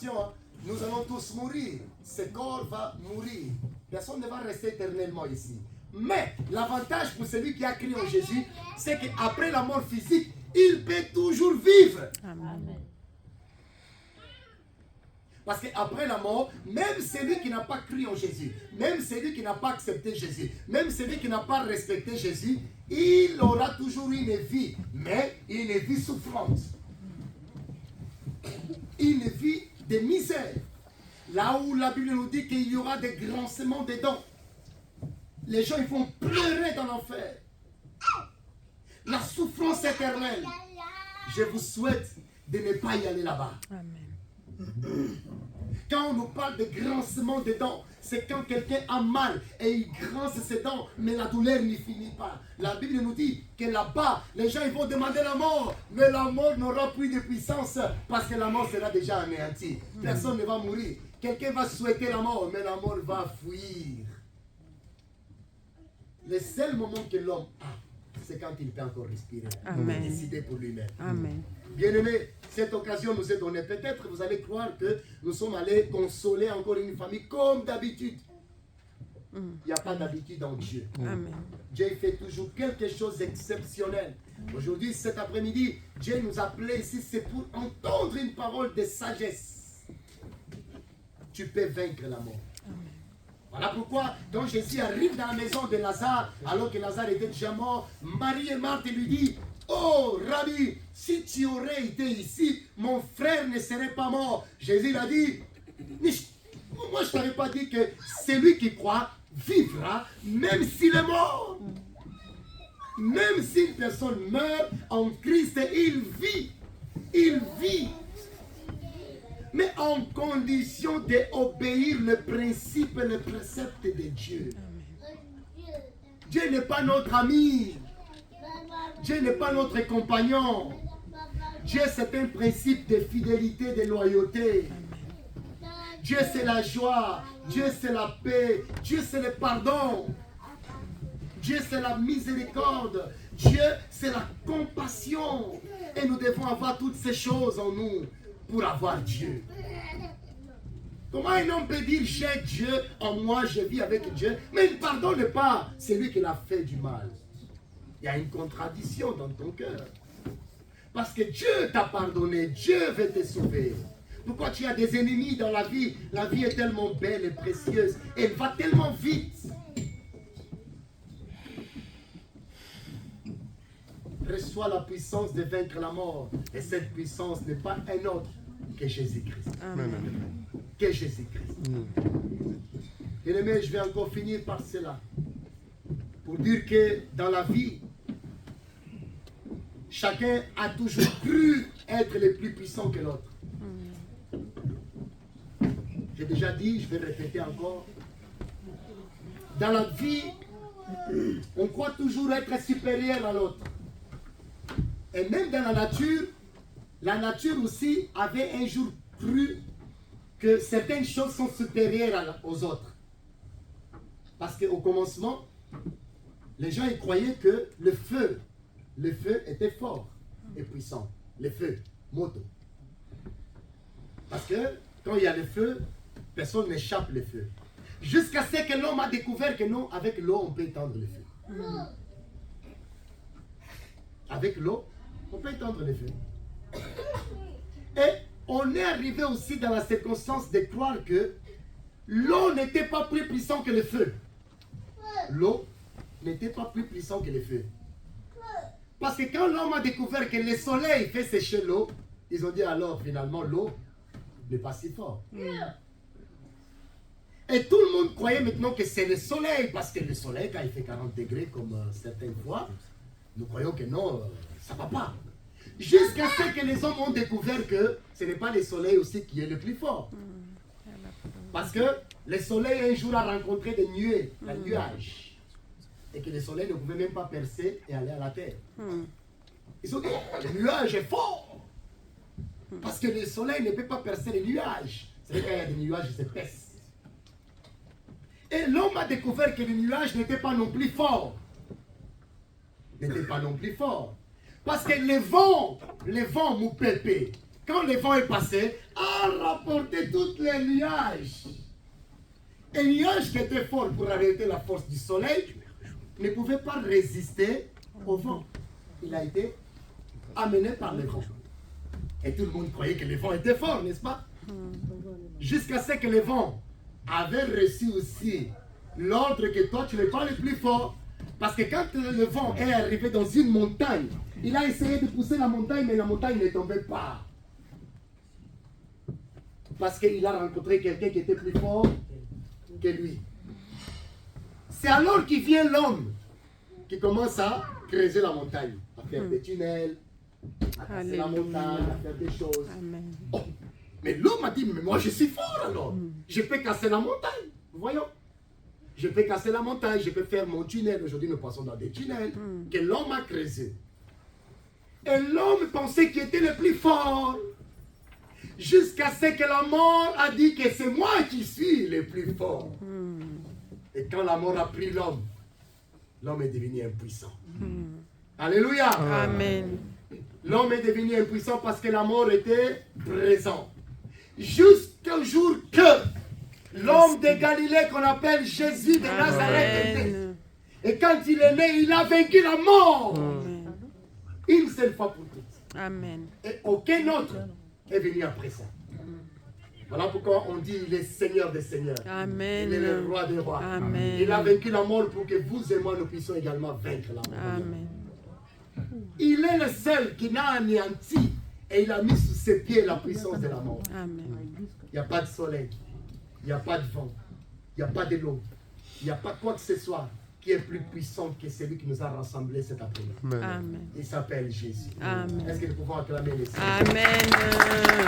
attention, hein, nous allons tous mourir. Ce corps va mourir. Personne ne va rester éternellement ici. Mais l'avantage pour celui qui a cru en Jésus, c'est qu'après la mort physique, il peut toujours vivre. Amen. Parce qu'après la mort, même celui qui n'a pas cru en Jésus, même celui qui n'a pas accepté Jésus, même celui qui n'a pas respecté Jésus, il aura toujours une vie, mais une vie souffrante. Une vie de misère. Là où la Bible nous dit qu'il y aura des grincements des dents. Les gens ils vont pleurer dans l'enfer. La souffrance éternelle. Je vous souhaite de ne pas y aller là-bas. Amen. Quand on nous parle de grincement des dents, c'est quand quelqu'un a mal et il grince ses dents, mais la douleur n'y finit pas. La Bible nous dit que là-bas, les gens ils vont demander la mort, mais la mort n'aura plus de puissance parce que la mort sera déjà anéantie. Personne ne va mourir. Quelqu'un va souhaiter la mort, mais la mort va fuir. Le seul moment que l'homme a, c'est quand il peut encore respirer. Amen. Il décider pour lui-même. Amen. Bien-aimés, cette occasion nous est donnée. Peut-être vous allez croire que nous sommes allés consoler encore une famille comme d'habitude. Il n'y a pas d'habitude en Dieu. Amen. Dieu fait toujours quelque chose d'exceptionnel. Aujourd'hui, cet après-midi, Dieu nous a appelés ici, c'est pour entendre une parole de sagesse. Tu peux vaincre la mort. Voilà pourquoi, quand Jésus arrive dans la maison de Lazare, alors que Lazare était déjà mort, Marie et Marthe lui disent, oh Rabbi, si tu aurais été ici, mon frère ne serait pas mort. Jésus a dit, moi je ne t'avais pas dit que celui qui croit vivra même s'il est mort. Même si une personne meurt en Christ, il vit. Il vit. Mais en condition d'obéir le principe et le précepte de Dieu. Dieu n'est pas notre ami. Dieu n'est pas notre compagnon. Dieu c'est un principe de fidélité, de loyauté. Dieu c'est la joie. Dieu c'est la paix. Dieu c'est le pardon. Dieu c'est la miséricorde. Dieu c'est la compassion. Et nous devons avoir toutes ces choses en nous pour avoir Dieu. Comment un homme peut dire j'ai Dieu en moi, je vis avec Dieu, mais il ne pardonne pas celui qui l'a fait du mal? Il y a une contradiction dans ton cœur. Parce que Dieu t'a pardonné, Dieu veut te sauver. Pourquoi tu as des ennemis dans la vie? La vie est tellement belle et précieuse, elle va tellement vite. Reçois la puissance de vaincre la mort. Et cette puissance n'est pas un autre que Jésus-Christ. Amen. Que Jésus-Christ. Bien-aimé, je vais encore finir par cela. Pour dire que dans la vie, chacun a toujours cru être le plus puissant que l'autre. J'ai déjà dit, je vais répéter encore. Dans la vie, on croit toujours être supérieur à l'autre. Et même dans la nature aussi avait un jour cru que certaines choses sont supérieures aux autres. Parce qu'au commencement, les gens ils croyaient que le feu était fort et puissant. Le feu, moto. Parce que quand il y a le feu, personne n'échappe le feu. Jusqu'à ce que l'homme a découvert que non, avec l'eau, on peut éteindre le feu. Avec l'eau, on peut éteindre le feu. Et on est arrivé aussi dans la circonstance de croire que l'eau n'était pas plus puissant que le feu. L'eau n'était pas plus puissant que le feu. Parce que quand l'homme a découvert que le soleil fait sécher l'eau, ils ont dit alors finalement l'eau n'est pas si fort. Et tout le monde croyait maintenant que c'est le soleil, parce que le soleil, quand il fait 40 degrés comme certaines fois, nous croyons que non, ça ne va pas. Jusqu'à ce que les hommes ont découvert que ce n'est pas le soleil aussi qui est le plus fort. Parce que le soleil un jour a rencontré des nuées, un nuage. Et que le soleil ne pouvait même pas percer et aller à la terre. Ils ont dit, oh, le nuage est fort. Parce que le soleil ne peut pas percer les nuages. C'est vrai qu'il y a des nuages épais. Et l'homme a découvert que le nuage n'était pas non plus fort. N'était pas non plus fort. Parce que le vent moupépé, quand le vent est passé, a rapporté tous les nuages. Un nuage qui était fort pour arrêter la force du soleil ne pouvait pas résister au vent. Il a été amené par le vent. Et tout le monde croyait que le vent était fort, n'est-ce pas? Jusqu'à ce que le vent avait reçu aussi l'ordre que toi tu n'es pas le plus fort. Parce que quand le vent est arrivé dans une montagne, il a essayé de pousser la montagne, mais la montagne ne tombait pas. Parce qu'il a rencontré quelqu'un qui était plus fort que lui. C'est alors qu'il vient l'homme qui commence à creuser la montagne, à faire des tunnels, à casser la montagne, à faire des choses. Amen. Oh, mais l'homme a dit, mais moi je suis fort alors. Je peux casser la montagne. Voyons. Je peux casser la montagne, je peux faire mon tunnel. Aujourd'hui, nous passons dans des tunnels que l'homme a creusés. Et l'homme pensait qu'il était le plus fort. Jusqu'à ce que la mort a dit que c'est moi qui suis le plus fort. Et quand la mort a pris l'homme, l'homme est devenu impuissant. Alléluia. Amen. L'homme est devenu impuissant parce que la mort était présente. Jusqu'au jour que l'homme de Galilée qu'on appelle Jésus de Nazareth était. Et quand il est né, il a vaincu la mort. Une seule fois pour toutes. Amen. Et aucun autre est venu après ça. Voilà pourquoi on dit il est Seigneur des Seigneurs. Amen. Il est le Roi des Rois. Amen. Il a vaincu la mort pour que vous et moi nous puissions également vaincre la mort. Amen. Il est le seul qui n'a anéanti et il a mis sous ses pieds la puissance de la mort. Amen. Il n'y a pas de soleil, il n'y a pas de vent, il n'y a pas de l'eau, il n'y a pas quoi que ce soit qui est plus puissant que celui qui nous a rassemblés cet après-midi. Amen. Il s'appelle Jésus. Amen. Est-ce que nous pouvons acclamer les Seigneur? Amen.